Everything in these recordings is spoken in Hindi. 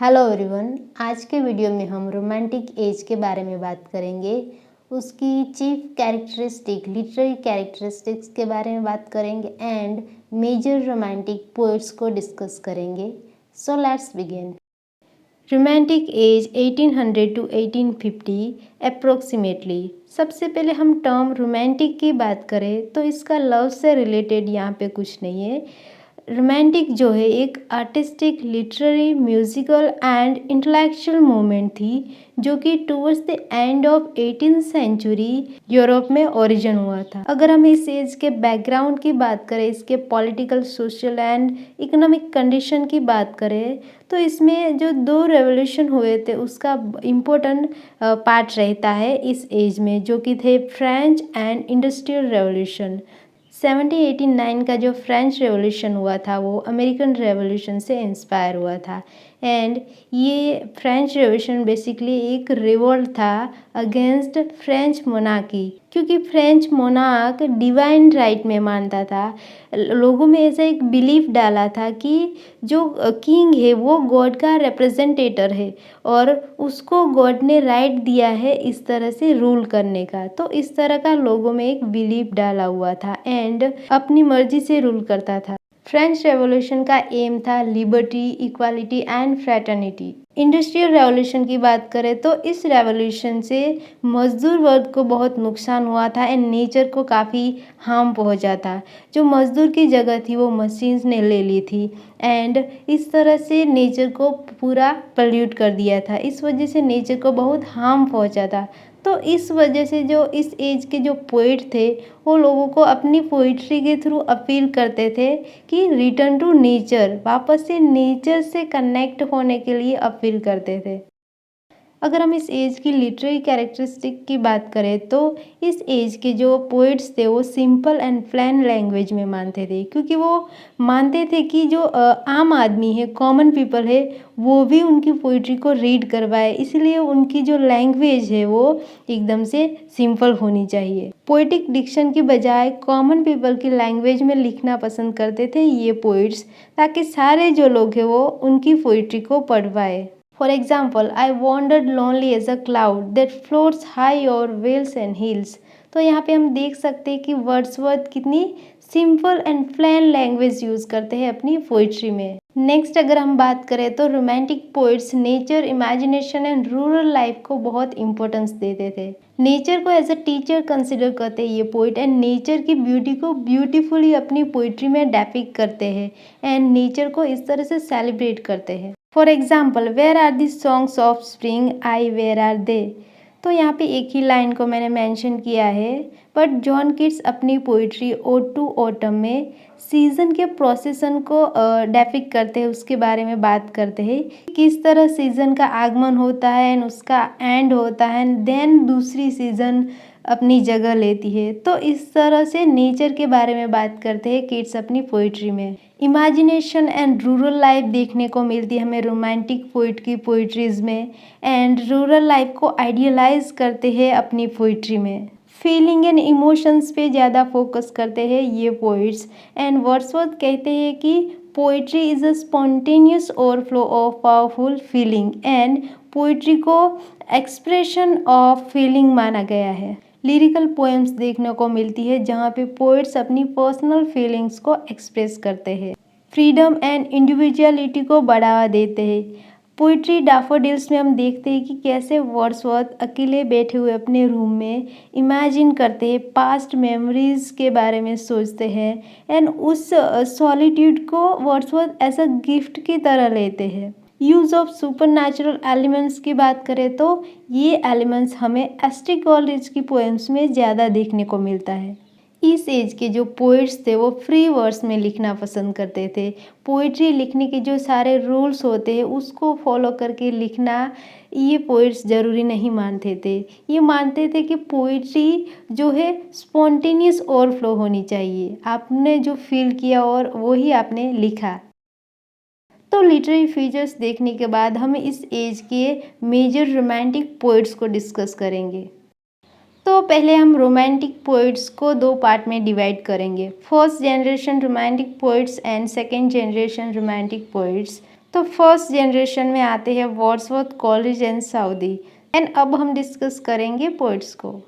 Hello everyone. आज के वीडियो में हम रोमांटिक एज के बारे में बात करेंगे। उसकी चीफ कैरेक्टरिस्टिक लिटरेरी कैरेक्टरिस्टिक्स के बारे में बात करेंगे एंड मेजर रोमांटिक पोएट्स को डिस्कस करेंगे। So let's begin. Romantic age 1800 to 1850 approximately. सबसे पहले हम टर्म रोमांटिक की बात करें तो इसका लव से रिलेटेड यहाँ पे कुछ नहीं है। रोमांटिक जो है एक artistic, literary, musical and intellectual movement थी जो कि towards the end of 18th century Europe में ओरिजिन हुआ था। अगर हम इस एज के बैकग्राउंड की बात करें, इसके political, social and economic condition की बात करें तो इसमें जो दो रेवोल्यूशन हुए थे उसका इम्पोर्टेंट पार्ट रहता है इस एज में, जो कि थे फ्रेंच एंड इंडस्ट्रियल रेवोल्यूशन। 1789 का जो फ्रेंच रेवोल्यूशन हुआ था वो अमेरिकन रेवोल्यूशन से इंस्पायर हुआ था एंड ये फ्रेंच रेवोल्यूशन बेसिकली एक रिवोल्ट था अगेंस्ट फ्रेंच मोनार्की, क्योंकि फ्रेंच मोनार्क डिवाइन राइट में मानता था। लोगों में ऐसा एक बिलीफ डाला था कि जो किंग है वो गॉड का रिप्रेजेंटेटर है और उसको गॉड ने राइट दिया है इस तरह से रूल करने का। तो इस तरह का लोगों में एक बिलीफ डाला हुआ था एंड अपनी मर्जी से रूल करता था। फ्रेंच रेवोल्यूशन का एम था liberty, equality and fraternity. Industrial revolution की बात करें तो इस रेवोल्यूशन से मजदूर वर्ग को बहुत नुकसान हुआ था एंड नेचर को काफ़ी हार्म पहुंचा था। जो मजदूर की जगह थी वो मशीन्स ने ले ली थी एंड इस तरह से नेचर को पूरा पल्यूट कर दिया था। इस वजह से नेचर को बहुत हार्म पहुंचा था। तो इस वजह से जो इस एज के जो पोइट थे वो लोगों को अपनी पोइट्री के थ्रू अपील करते थे कि रिटर्न टू नेचर, वापस से नेचर से कनेक्ट होने के लिए अपील करते थे। अगर हम इस एज की लिटरेरी कैरेक्टरिस्टिक की बात करें तो इस एज के जो पोइट्स थे वो सिंपल एंड प्लेन लैंग्वेज में मानते थे, क्योंकि वो मानते थे कि जो आम आदमी है, कॉमन पीपल है, वो भी उनकी पोइट्री को रीड करवाए। इसलिए उनकी जो लैंग्वेज है वो एकदम से सिंपल होनी चाहिए। पोइटिक डिक्शन की बजाय कॉमन पीपल की लैंग्वेज में लिखना पसंद करते थे ये पोइट्स, ताकि सारे जो लोग हैं वो उनकी पोइट्री को पढ़ पाए। For example, I wandered lonely as a cloud that floats high over vales and hills। तो यहाँ पे हम देख सकते हैं कि वर्ड्सवर्थ कितनी simple and plain language use करते हैं अपनी पोइट्री में। नेक्स्ट अगर हम बात करें तो romantic poets nature, imagination and rural life को बहुत इंपॉर्टेंस देते थे। नेचर को एज अ टीचर कंसिडर करते हैं ये पोइट एंड नेचर की ब्यूटी को ब्यूटीफुली अपनी पोइट्री में डेपिक्ट करते हैं एंड नेचर को इस तरह से सेलिब्रेट करते हैं। For example, where are the songs of spring, ay where are they. तो यहाँ पे एक ही लाइन को मैंने मेंशन किया है, बट जॉन किट्स अपनी पोइट्री ओड टू ऑटम में सीज़न के प्रोसेसन को डेपिक्ट करते हैं, उसके बारे में बात करते हैं किस तरह सीज़न का आगमन होता है एंड उसका एंड होता है एंड देन दूसरी सीज़न अपनी जगह लेती है। तो इस तरह से नेचर के बारे में बात करते हैं किड्स अपनी पोइट्री में। इमेजिनेशन एंड रूरल लाइफ देखने को मिलती है हमें रोमांटिक पोइट की पोइट्रीज में एंड रूरल लाइफ को आइडियलाइज करते हैं अपनी पोइट्री में। फीलिंग एंड इमोशंस पे ज़्यादा फोकस करते हैं ये पोइट्स एंड वर्ड्सवर्थ कहते हैं कि poetry is a spontaneous overflow of powerful feeling and poetry को एक्सप्रेशन ऑफ फीलिंग माना गया है। लिरिकल पोएम्स देखने को मिलती है जहाँ पे पोइट्स अपनी पर्सनल फीलिंग्स को एक्सप्रेस करते हैं। फ्रीडम एंड इंडिविजुअलिटी को बढ़ावा देते हैं। पोइट्री डैफोडिल्स में हम देखते हैं कि कैसे वर्ड्सवर्थ अकेले बैठे हुए अपने रूम में इमेजिन करते हैं, पास्ट मेमोरीज के बारे में सोचते हैं एंड उस सॉलिट्यूड को वर्ड्सवर्थ एज अ गिफ्ट की तरह लेते हैं। Use of super natural elements की बात करें तो ये एलिमेंट्स हमें एस्ट्रिक कॉलेज की पोएम्स में ज़्यादा देखने को मिलता है। इस एज के जो पोइट्स थे वो फ्री वर्ड्स में लिखना पसंद करते थे। पोइट्री लिखने के जो सारे रूल्स होते हैं उसको फॉलो करके लिखना ये पोइट्स ज़रूरी नहीं मानते थे। ये मानते थे कि पोइट्री जो है स्पॉन्टेनियस ओवरफ्लो होनी चाहिए, आपने जो फील किया और वही आपने लिखा। तो लिटरेरी फीचर्स देखने के बाद हम इस एज के मेजर रोमांटिक पोइट्स को डिस्कस करेंगे। तो पहले हम रोमांटिक पोइट्स को दो पार्ट में डिवाइड करेंगे, first generation romantic poets and second generation romantic poets. तो फर्स्ट जनरेशन में आते हैं Wordsworth, Coleridge and Southey. And अब हम डिस्कस करेंगे पोइट्स को।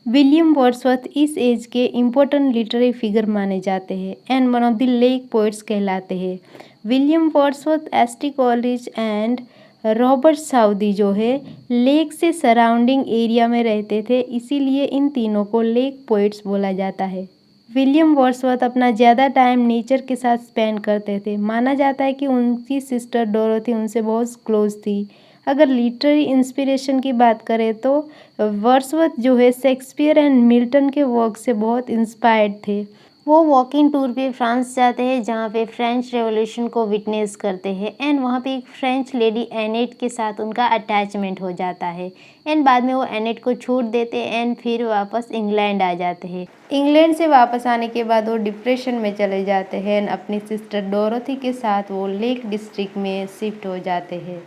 विलियम वर्ड्सवर्थ इस एज के इम्पोर्टेंट लिटरेरी फिगर माने जाते हैं and one of the lake poets कहलाते हैं। William Wordsworth, S T. Coleridge and Robert Southey जो है लेक से सराउंडिंग एरिया में रहते थे, इसीलिए इन तीनों को लेक पोइट्स बोला जाता है। विलियम वर्ड्सवर्थ अपना ज़्यादा टाइम नेचर के साथ स्पेंड करते थे। माना जाता है कि उनकी सिस्टर डोरोथी उनसे बहुत क्लोज थी। अगर लिटरेरी इंस्पिरेशन की बात करें तो वर्ड्सवर्थ जो है शेक्सपियर एंड मिल्टन के वर्क से बहुत इंस्पायर्ड थे। वो वॉकिंग टूर पे फ्रांस जाते हैं जहाँ पे फ्रेंच रेवोल्यूशन को विटनेस करते हैं एंड वहाँ पे एक फ्रेंच लेडी एनेट के साथ उनका अटैचमेंट हो जाता है एंड बाद में वो एनेट को छोड़ देते हैं एंड फिर वापस इंग्लैंड आ जाते हैं। इंग्लैंड से वापस आने के बाद वो डिप्रेशन में चले जाते हैं एंड अपनी सिस्टर डोरोथी के साथ वो लेक डिस्ट्रिक्ट में शिफ्ट हो जाते हैं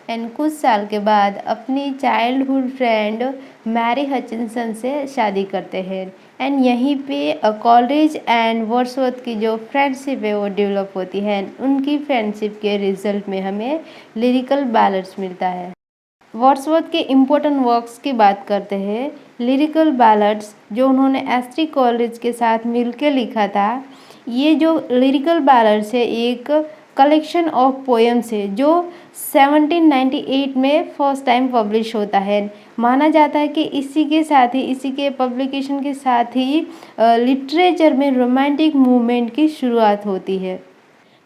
एंड कुछ साल के बाद अपनी चाइल्डहुड फ्रेंड मैरी हचिनसन से शादी करते हैं एंड यहीं पे कॉलरिज एंड वर्ड्सवर्थ की जो फ्रेंडशिप है वो डेवलप होती है। उनकी फ्रेंडशिप के रिजल्ट में हमें लिरिकल बैलड्स मिलता है। वर्ड्सवर्थ के इम्पोर्टेंट वर्क्स की बात करते हैं। लिरिकल बैलड्स जो उन्होंने एस.टी. कॉलरिज के साथ मिलकर लिखा था, ये जो लिरिकल बैलड्स है एक कलेक्शन ऑफ पोएम्स है जो 1798 में फर्स्ट टाइम पब्लिश होता है। माना जाता है कि इसी के साथ ही, इसी के पब्लिकेशन के साथ ही लिटरेचर में रोमांटिक मूवमेंट की शुरुआत होती है।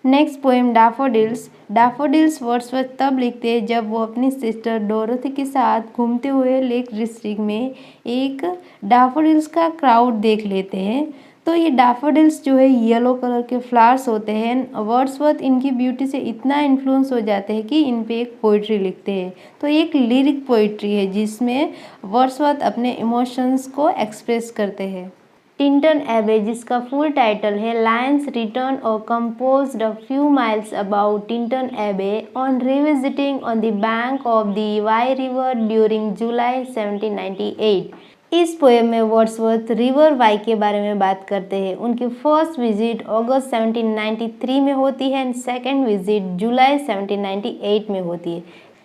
Next poem daffodils. Daffodils Wordsworth तब लिखते हैं जब वो अपनी सिस्टर डोरोथी के साथ घूमते हुए लेक डिस्ट्रिक्ट में एक डैफोडिल्स का क्राउड देख लेते हैं। तो ये डैफोडिल्स जो है येलो कलर के फ्लावर्स होते हैं। वर्ड्सवर्थ इनकी ब्यूटी से इतना इन्फ्लुएंस हो जाते हैं कि इन पे एक पोइट्री लिखते हैं। तो एक लिरिक पोइट्री है जिसमें वर्ड्सवर्थ अपने इमोशंस को एक्सप्रेस करते हैं। टिंटन एबे, जिसका फुल टाइटल है लायंस रिटर्न और composed a few miles about Tintern Abbey on revisiting on the bank of the Wye river during July 1798। इस पोएम में वर्ड्सवर्थ रिवर वाई के बारे में बात करते हैं। उनकी फर्स्ट विजिट अगस्त 1793 में होती है एंड सेकेंड विजिट जुलाई 1798 में होती है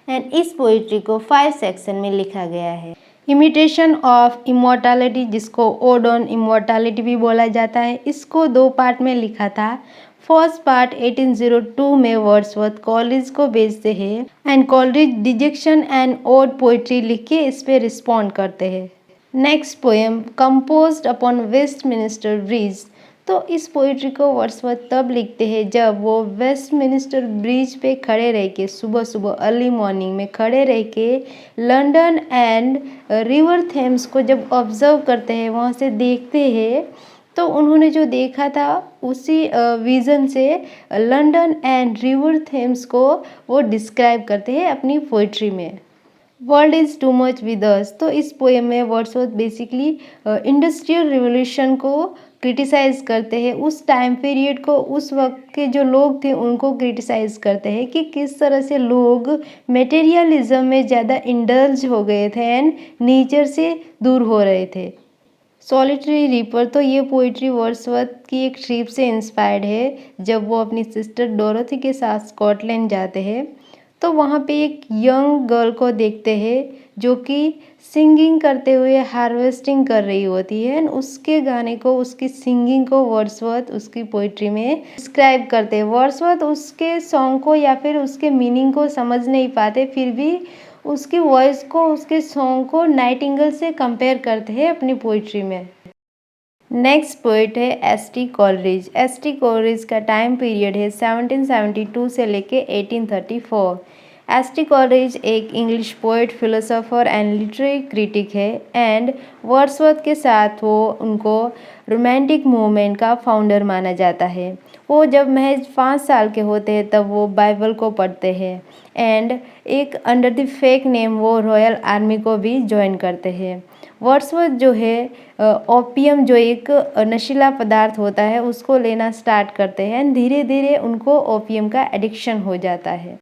एंड इस पोइट्री को 5 सेक्शन में लिखा गया है। इमिटेशन ऑफ इमॉर्टैलिटी, जिसको ओड ऑन इमॉर्टैलिटी भी बोला जाता है, इसको 2 पार्ट में लिखा था। फर्स्ट पार्ट 1802 में वर्ड्सवर्थ कॉलरिज को भेजते हैं and Coleridge dejection and ode poetry लिख के इस पे रिस्पॉन्ड करते हैं। Next poem composed upon Westminster Bridge. तो इस पोइट्री को वर्ड्सवर्थ तब लिखते हैं जब वो वेस्टमिनिस्टर ब्रिज पे खड़े रह के सुबह सुबह अर्ली मॉर्निंग में खड़े रह के लंदन एंड रिवर थेम्स को जब ऑब्जर्व करते हैं, वहाँ से देखते हैं, तो उन्होंने जो देखा था उसी विज़न से लंदन एंड रिवर थेम्स को वो डिस्क्राइब करते हैं अपनी पोइट्री में। World is too much with us. तो इस पोएम में वर्ड्सवर्थ बेसिकली इंडस्ट्रियल रिवोल्यूशन को क्रिटिसाइज़ करते हैं। उस टाइम पीरियड को, उस वक्त के जो लोग थे उनको क्रिटिसाइज़ करते हैं कि किस तरह से लोग मटेरियलिज्म में ज़्यादा इंडल्ज हो गए थे एंड नेचर से दूर हो रहे थे। सॉलिटरी रीपर, तो ये पोइट्री वर्ड्सवर्थ की एक ट्रिप से इंस्पायर्ड है। जब वो अपनी सिस्टर डोरोथी के साथ स्कॉटलैंड जाते हैं तो वहाँ पे एक यंग गर्ल को देखते हैं जो कि सिंगिंग करते हुए हार्वेस्टिंग कर रही होती है एंड उसके गाने को, उसकी सिंगिंग को वर्ड्सवर्थ उसकी पोइट्री में डिस्क्राइब करते हैं। वर्ड्सवर्थ उसके सॉन्ग को या फिर उसके मीनिंग को समझ नहीं पाते, फिर भी उसकी वॉइस को, उसके सॉन्ग को नाइटिंगेल से कंपेयर करते हैं अपनी पोइट्री में। नेक्स्ट पोइट है एस.टी. कॉलरिज। एस.टी. कॉलरिज का टाइम पीरियड है 1772 से लेके 1834। एस.टी. कॉलरिज एक English poet, philosopher and literary critic है एंड वर्ड्सवर्थ के साथ वो उनको रोमांटिक मूवमेंट का फाउंडर माना जाता है। वो जब महज 5 साल के होते हैं तब वो बाइबल को पढ़ते हैं एंड एक अंडर द फेक नेम वो रॉयल आर्मी को भी ज्वाइन करते हैं। वर्ड्सवर्थ जो है ओपियम जो एक नशीला पदार्थ होता है उसको लेना स्टार्ट करते हैं। धीरे धीरे उनको ओपियम का एडिक्शन हो जाता है।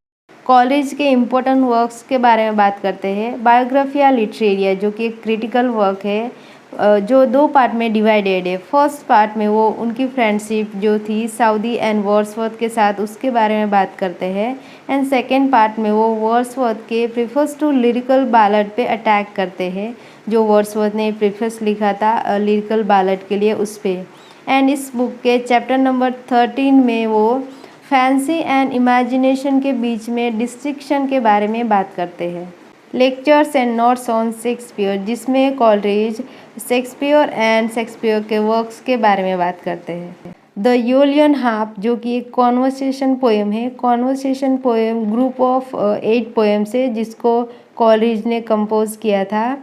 कॉलेज के इम्पोर्टेंट वर्क्स के बारे में बात करते हैं। बायोग्राफिया लिटरेरिया जो कि एक क्रिटिकल वर्क है। जो दो पार्ट में डिवाइडेड है। फर्स्ट पार्ट में वो उनकी फ्रेंडशिप जो थी साउदी एंड वर्ड्सवर्थ के साथ, उसके बारे में बात करते हैं। एंड सेकेंड पार्ट में वो वर्ड्सवर्थ के प्रीफेस टू लिरिकल बैलेड पे अटैक करते हैं, जो वर्ड्सवर्थ ने प्रीफेस लिखा था लिरिकल बैलेड के लिए, उस पे। एंड इस बुक के चैप्टर नंबर 13 में वो फैंसी एंड इमेजिनेशन के बीच में डिस्टिंक्शन के बारे में बात करते हैं। Lectures and notes on Shakespeare, जिसमें कॉलरिज शेक्सपियर एंड शेक्सपियर के वर्क्स के बारे में बात करते हैं। द यूलियन हार्प, जो कि एक कॉन्वर्सेशन पोएम है। Conversation poem group of 8 poems है जिसको कॉलरिज ने कंपोज किया था।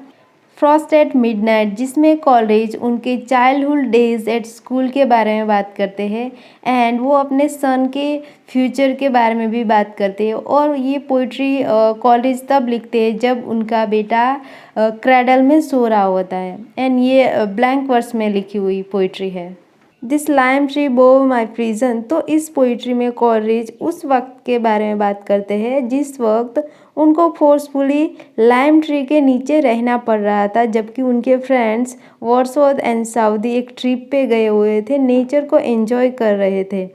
फ्रॉस्ट एट मिडनाइट, जिसमें कॉलरिज उनके चाइल्डहुड डेज एट स्कूल के बारे में बात करते हैं एंड वो अपने सन के फ्यूचर के बारे में भी बात करते हैं। और ये पोइट्री कॉलरिज तब लिखते हैं जब उनका बेटा क्रैडल में सो रहा होता है। एंड ये ब्लैंक वर्स में लिखी हुई पोइट्री है। This lime tree bower my prison, तो इस पोइट्री में कॉलरिज उस वक्त के बारे में बात करते हैं जिस वक्त उनको फोर्सफुली लाइम ट्री के नीचे रहना पड़ रहा था, जबकि उनके फ्रेंड्स वर्ड्सवर्थ एंड साउदी एक ट्रिप पे गए हुए थे, नेचर को एंजॉय कर रहे थे।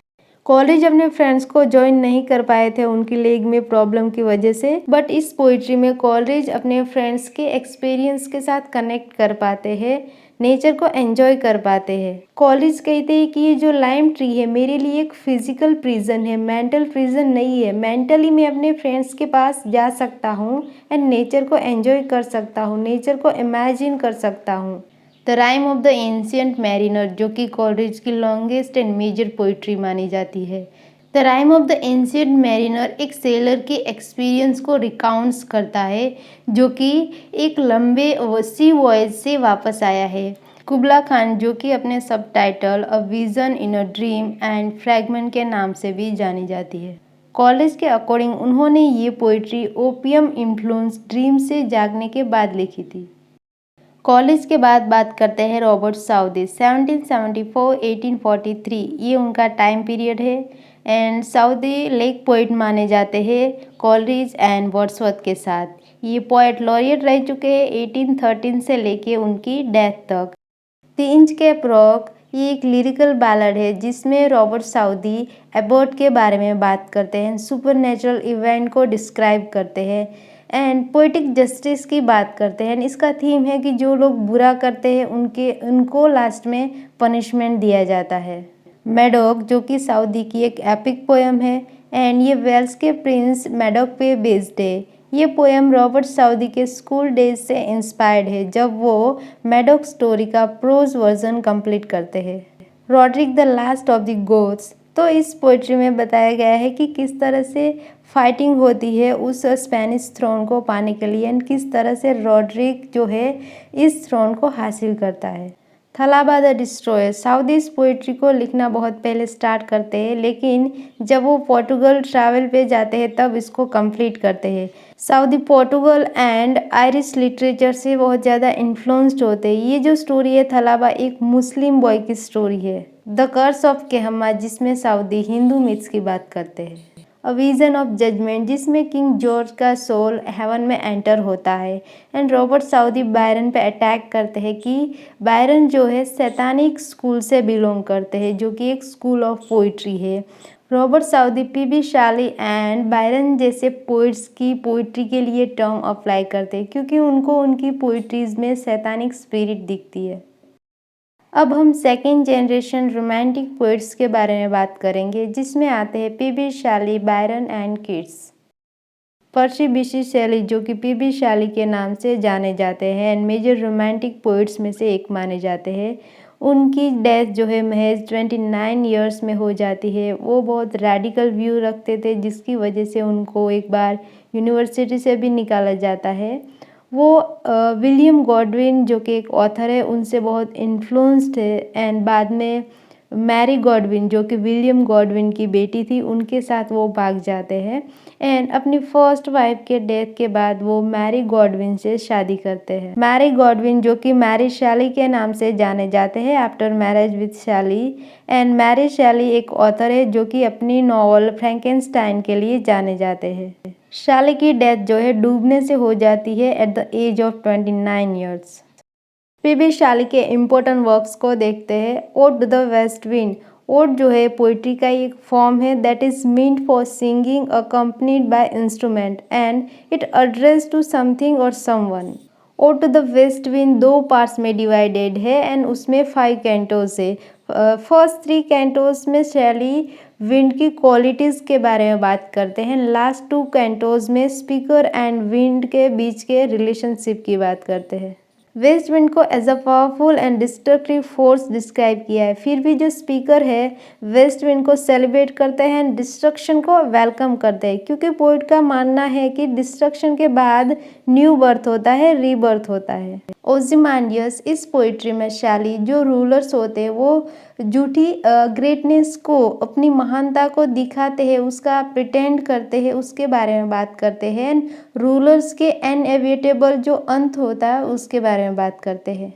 कॉलेज अपने फ्रेंड्स को ज्वाइन नहीं कर पाए थे उनकी लेग में प्रॉब्लम की वजह से, बट इस पोइट्री में कॉलेज अपने फ्रेंड्स के एक्सपीरियंस के साथ कनेक्ट कर पाते हैं, नेचर को एंजॉय कर पाते हैं। कॉलेज कहते हैं कि ये जो लाइम ट्री है मेरे लिए एक फिजिकल प्रिजन है, मेंटल प्रिजन नहीं है। मेंटली मैं अपने फ्रेंड्स के पास जा सकता हूँ एंड नेचर को एंजॉय कर सकता हूँ, नेचर को इमेजिन कर सकता हूँ। The rhyme of the ancient mariner, जो कि कॉलरिज की लॉन्गेस्ट एंड मेजर पोइट्री मानी जाती है। The rhyme of the ancient mariner एक सेलर के एक्सपीरियंस को रिकाउंट्स करता है जो कि एक लंबे सी वॉयज से वापस आया है। कुबला खान, जो कि अपने subtitle a vision in a dream and fragment के नाम से भी जानी जाती है। कॉलेज के अकॉर्डिंग उन्होंने ये पोइट्री ओपियम इन्फ्लुएंस ड्रीम से जागने के बाद लिखी थी। कॉलेज के बाद बात करते हैं रॉबर्ट साउदी। 1774-1843 ये उनका टाइम पीरियड है एंड साउदी लेक पोइट माने जाते हैं कॉलरिज एंड वर्ड्सवर्थ के साथ। ये पोइट लॉरियट रह चुके हैं 1813 से लेके उनकी डेथ तक। द इंच कैप रॉक ये एक लिरिकल बैलड है जिसमें रॉबर्ट साउदी एबॉट के बारे में बात करते हैं, सुपरनेचुरल इवेंट को डिस्क्राइब करते हैं एंड पोइटिक जस्टिस की बात करते हैं। इसका थीम है कि जो लोग बुरा करते हैं उनको लास्ट में पनिशमेंट दिया जाता है। मैडोक, जो कि साउदी की एक एपिक पोएम है एंड ये वेल्स के प्रिंस मैडोक पे बेस्ड है। ये पोएम रॉबर्ट साउदी के स्कूल डेज से इंस्पायर्ड है जब वो मैडोक स्टोरी का प्रोज वर्जन कंप्लीट करते हैं। Rodrick the last of the Goths, तो इस पोइट्री में बताया गया है कि किस तरह से फाइटिंग होती है उस स्पेनिश थ्रोन को पाने के लिए एंड किस तरह से रॉड्रिक जो है इस थ्रोन को हासिल करता है। थलाबा द डिस्ट्रॉयर, साउदी इस पोइट्री को लिखना बहुत पहले स्टार्ट करते हैं लेकिन जब वो पोर्टुगल ट्रैवल पे जाते हैं तब इसको कंप्लीट करते हैं। Southey Portugal and Irish literature से बहुत ज़्यादा इन्फ्लुएंस्ड होते हैं। ये जो स्टोरी है थलाबा एक मुस्लिम बॉय की स्टोरी है। द कर्स ऑफ केहम्मा, जिसमें साउदी हिंदू मिथ्स की बात करते हैं। अ विजन ऑफ जजमेंट, जिसमें किंग जॉर्ज का सोल हेवन में एंटर होता है एंड रॉबर्ट साउदी बायरन पे अटैक करते हैं कि बायरन जो है सैतानिक स्कूल से बिलोंग करते हैं जो कि एक स्कूल ऑफ पोइट्री है। रॉबर्ट साउदी पीबी शाली एंड बायरन जैसे पोइट्स की पोइट्री के लिए टर्म अप्लाई करते हैं क्योंकि उनको उनकी पोइट्रीज में सैतानिक स्पिरिट दिखती है। अब हम सेकेंड जनरेशन रोमांटिक पोइट्स के बारे में बात करेंगे जिसमें आते हैं PB Shelley, Byron and kits. पर्सी बिशी शैली, जो कि पीबी शैली के नाम से जाने जाते हैं एंड मेजर रोमांटिक पोइट्स में से एक माने जाते हैं। उनकी डेथ जो है महज 29 ईयर्स में हो जाती है। वो बहुत रेडिकल व्यू रखते थे जिसकी वजह से उनको एक बार यूनिवर्सिटी से भी निकाला जाता है। वो विलियम गॉडविन जो कि एक ऑथर है उनसे बहुत इन्फ्लुएंस्ड है एंड बाद में मैरी गॉडविन जो कि विलियम गॉडविन की बेटी थी उनके साथ वो भाग जाते हैं एंड अपनी फर्स्ट वाइफ के डेथ के बाद वो मैरी गॉडविन से शादी करते हैं। मैरी गॉडविन जो कि मैरी शैली के नाम से जाने जाते हैं आफ्टर मैरिज विद शैली एंड मैरी शैली एक ऑथर है जो कि अपनी नॉवल फ्रैंकेनस्टाइन के लिए जाने जाते हैं। शैली की डेथ जो है डूबने से हो जाती है at the age of 29 years. PB Shelley के इम्पोर्टेंट वर्क्स को देखते हैं। Ode to the west wind. Ode जो है पोइट्री का एक फॉर्म है that is meant for singing accompanied by instrument and it address to something और someone. Ode to the west wind 2 parts में डिवाइडेड है एंड उसमें 5 कैंटोज है। फर्स्ट 3 कैंटोज में शैली विंड की क्वालिटीज़ के बारे में बात करते हैं। लास्ट 2 कैंटोज में स्पीकर एंड विंड के बीच के रिलेशनशिप की बात करते हैं। वेस्ट विंड को as a powerful and destructive force describe किया है। फिर भी जो स्पीकर है वेस्ट विंड को सेलिब्रेट करते हैं, डिस्ट्रक्शन को वेलकम करते हैं, क्योंकि पोइट का मानना है कि डिस्ट्रक्शन के बाद न्यू बर्थ होता है, रीबर्थ होता है। ओzymandias इस पोइट्री में शैली जो रूलर्स होते हैं वो झूठी ग्रेटनेस को, अपनी महानता को दिखाते हैं, उसका प्रिटेंड करते हैं, उसके बारे में बात करते हैं। रूलर्स के इनएविटेबल जो अंत होता है उसके बारे में बात करते हैं।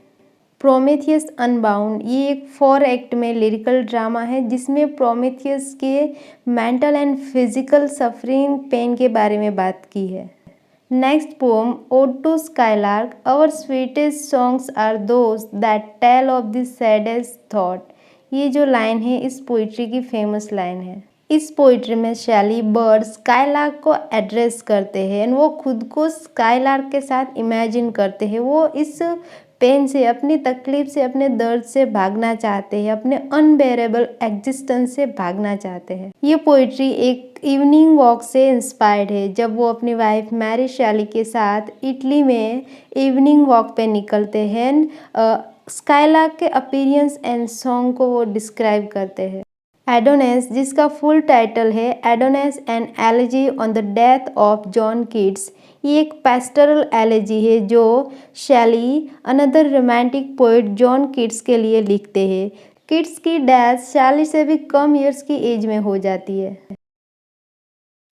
प्रोमेथियस अनबाउंड ये एक 4 एक्ट में लिरिकल ड्रामा है जिसमें प्रोमेथियस के mental and physical suffering pain के बारे में बात की है। Next poem ode to skylark. Our sweetest songs are those that tell of the saddest thought. ये जो लाइन है इस पोइट्री की फेमस लाइन है। इस पोइट्री में शैली बर्ड स्काईलार्क को एड्रेस करते हैं एंड वो खुद को स्काईलार्क के साथ इमेजिन करते हैं। वो इस पेन से, अपनी तकलीफ से, अपने दर्द से भागना चाहते हैं, अपने अनबेरेबल एग्जिस्टेंस से भागना चाहते हैं। ये पोइट्री एक इवनिंग वॉक से इंस्पायर्ड है। जब वो अपनी वाइफ मैरी शैली के साथ इटली में इवनिंग वॉक पे निकलते हैं, स्काईलार्क के अपीयरेंस एंड सॉन्ग को वो डिस्क्राइब करते हैं। एडोनेस जिसका फुल टाइटल है Adonais an elegy on the death of John Keats, ये एक पेस्टरल एलेजी है जो Shelley another romantic poet John Keats के लिए लिखते हैं। कीट्स की डेथ शैली से भी कम ईयर्स की एज में हो जाती है।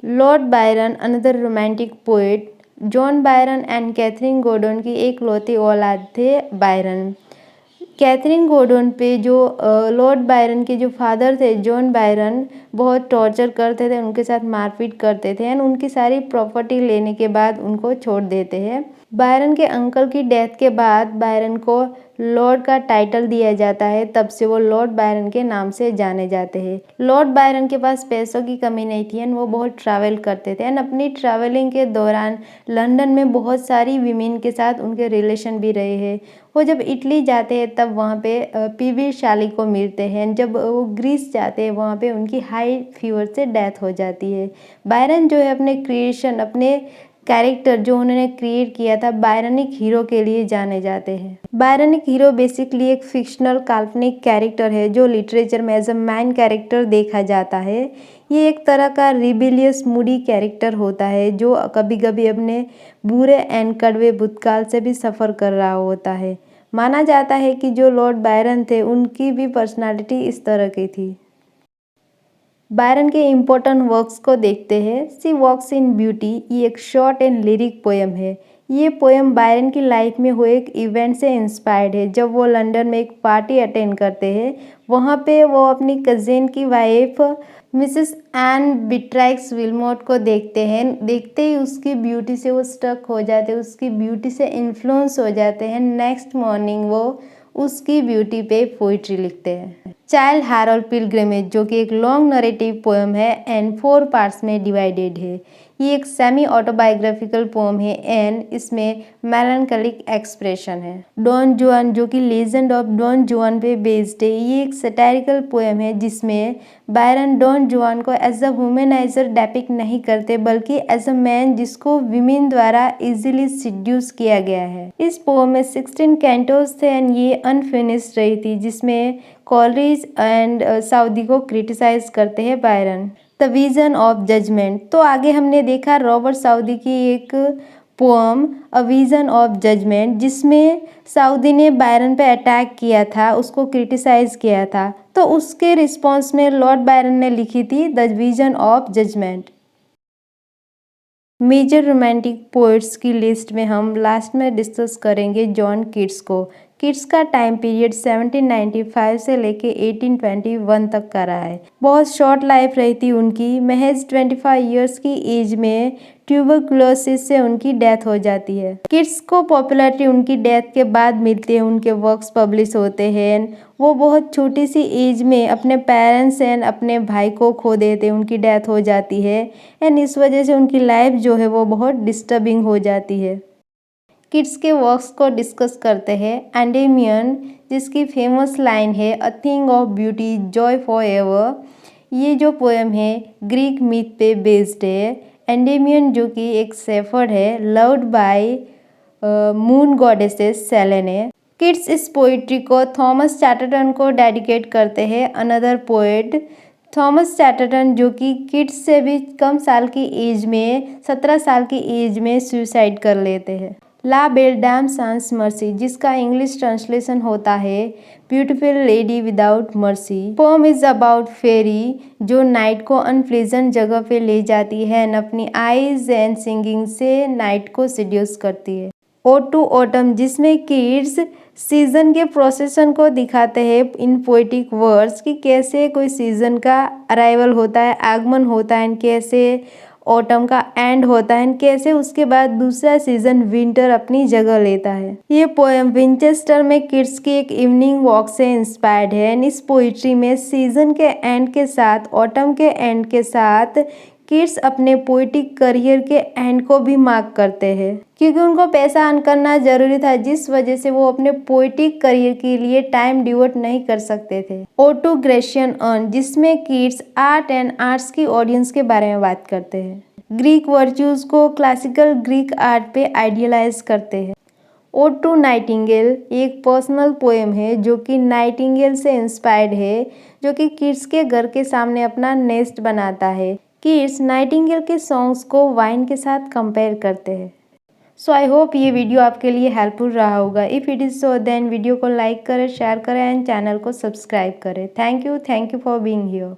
Lord Byron another romantic poet. John Byron and Catherine Gordon की एक लौती औलाद थे बायरन। कैथरीन गॉर्डन पे जो लॉर्ड बायरन के जो फादर थे जॉन बायरन बहुत टॉर्चर करते थे, उनके साथ मारपीट करते थे एंड उनकी सारी प्रॉपर्टी लेने के बाद उनको छोड़ देते हैं। बायरन के अंकल की डेथ के बाद बायरन को लॉर्ड का टाइटल दिया जाता है, तब से वो लॉर्ड बायरन के नाम से जाने जाते हैं। लॉर्ड बायरन के पास पैसों की कमी नहीं थी एंड वो बहुत ट्रैवल करते थे एंड अपनी ट्रैवलिंग के दौरान लंदन में बहुत सारी वीमेन के साथ उनके रिलेशन भी रहे हैं। वो जब इटली जाते हैं तब वहाँ पे पीबी शाली को मिलते हैं। जब वो ग्रीस जाते हैं वहाँ पे उनकी हाई फीवर से डेथ हो जाती है। बायरन जो है अपने क्रिएशन, अपने कैरेक्टर जो उन्होंने क्रिएट किया था बायरनिक हीरो के लिए जाने जाते हैं। बायरनिक हीरो बेसिकली एक फिक्शनल काल्पनिक कैरेक्टर है जो लिटरेचर में एज अ मैन कैरेक्टर देखा जाता है। ये एक तरह का रिबिलियस मूडी कैरेक्टर होता है जो कभी कभी अपने बुरे एंड कड़वे भूतकाल से भी सफ़र कर रहा होता है। माना जाता है कि जो लॉर्ड बायरन थे उनकी भी पर्सनालिटी इस तरह की थी। बायरन के इम्पोर्टेंट वर्क्स को देखते हैं। सी वॉक्स इन ब्यूटी ये एक शॉर्ट एंड लिरिक पोएम है। ये पोएम बायरन की लाइफ में हुए एक इवेंट से इंस्पायर्ड है। जब वो लंदन में एक पार्टी अटेंड करते हैं, वहाँ पे वो अपनी कज़िन की वाइफ मिसेस एन बिट्राइक्स विलमोट को देखते हैं। देखते ही उसकी ब्यूटी से वो स्टक हो जाते हैं, उसकी ब्यूटी से इन्फ्लुएंस हो जाते हैं। नेक्स्ट मॉर्निंग वो उसकी ब्यूटी पे पोइट्री लिखते हैं। चाइल्ड हैरोल्ड पिलग्रिमेज जो कि एक लॉन्ग नरेटिव पोएम है एंड 4 पार्ट्स में डिवाइडेड है। ये एक सेमी ऑटोबायोग्राफिकल पोएम है एंड इसमें मेलांकोलिक एक्सप्रेशन है। डॉन जुआन जो कि लेजेंड ऑफ डॉन जुआन पे बेस्ड है। ये एक सटायरिकल पोएम है जिसमें बायरन डॉन जुआन को एज अ वुमेनाइजर डेपिक्ट नहीं करते बल्कि एज अ मैन जिसको विमेन द्वारा इजीली सिड्यूस किया गया है। इस पोएम में 16 कैंटोस थे एंड ये अनफिनिश्ड रही थी जिसमें कॉलरिज एंड साउदी को क्रिटिसाइज करते हैं Byron. The vision of judgement. तो आगे हमने देखा रॉबर्ट साउदी की एक poem a vision of judgement जिसमें साउदी ने बायरन पे अटैक किया था, उसको क्रिटिसाइज किया था। तो उसके रिस्पॉन्स में लॉर्ड बायरन ने लिखी थी the vision of judgement. Major romantic poets की लिस्ट में हम लास्ट में डिस्कस करेंगे जॉन कीट्स को। किड्स का टाइम पीरियड 1795 से लेके 1821 तक का रहा है। बहुत शॉर्ट लाइफ रही थी उनकी। महज 25 ईयर्स की एज में ट्यूबरकुलोसिस से उनकी डेथ हो जाती है। किड्स को पॉपुलैरिटी उनकी डेथ के बाद मिलती है, उनके वर्क्स पब्लिश होते हैं। वो बहुत छोटी सी एज में अपने पेरेंट्स एंड अपने भाई को खो देते हैं, उनकी डेथ हो जाती है एंड इस वजह से उनकी लाइफ जो है वो बहुत डिस्टर्बिंग हो जाती है। किड्स के वर्क्स को डिस्कस करते हैं। एंडेमियन, जिसकी फेमस लाइन है a thing of beauty Joy for ever, ये जो पोएम है ग्रीक मिथ पे बेस्ड है। एंडेमियन जो कि एक शेफर्ड है, loved by moon goddesses सेलेने। Kids इस पोइट्री को थॉमस चैटरटन को डेडिकेट करते हैं, अनदर पोएट। थॉमस चैटरटन जो कि किड्स से भी कम साल की एज में 17 साल की एज में सुसाइड कर लेते हैं। La Belle Dame sans Merci, जिसका इंग्लिश ट्रांसलेशन होता है beautiful lady without mercy. Poem is about fairy जो नाइट को अनप्लेजेंट जगह पे ले जाती है एंड अपनी आईज एंड सिंगिंग से नाइट को सिड्यूस करती है। ओड टू ऑटम, जिसमें किड्स सीजन के प्रोसेसन को दिखाते हैं इन पोएटिक वर्ड्स कि कैसे कोई सीजन का अराइवल होता है, आगमन होता है, कैसे ऑटम का एंड होता है, कैसे उसके बाद दूसरा सीजन विंटर अपनी जगह लेता है। ये पोएम विंचेस्टर में किड्स की एक इवनिंग वॉक से इंस्पायर्ड है एंड इस पोइट्री में सीजन के एंड के साथ, ऑटम के एंड के साथ किड्स अपने पोइटिक करियर के एंड को भी मार्क करते हैं, क्योंकि उनको पैसा अर्न करना जरूरी था, जिस वजह से वो अपने पोइटिक करियर के लिए टाइम डिवोट नहीं कर सकते थे। ओड टू ग्रेशियन अर्न, जिसमें किड्स आर्ट एंड आर्ट्स की ऑडियंस के बारे में बात करते हैं। ग्रीक वर्च्यूज को क्लासिकल ग्रीक आर्ट पे आइडियलाइज करते हैं। ओड टू नाइटिंगेल एक पर्सनल पोएम है जो कि नाइटिंगेल से इंस्पायर्ड है, जो कि किड्स के घर के सामने अपना नेस्ट बनाता है। किड्स नाइटिंगेल के सॉन्ग्स को वाइन के साथ कंपेयर करते हैं। सो आई होप ये वीडियो आपके लिए हेल्पफुल रहा होगा। If it is so then video को लाइक करें, शेयर करें एंड चैनल को सब्सक्राइब करें। Thank you for being here.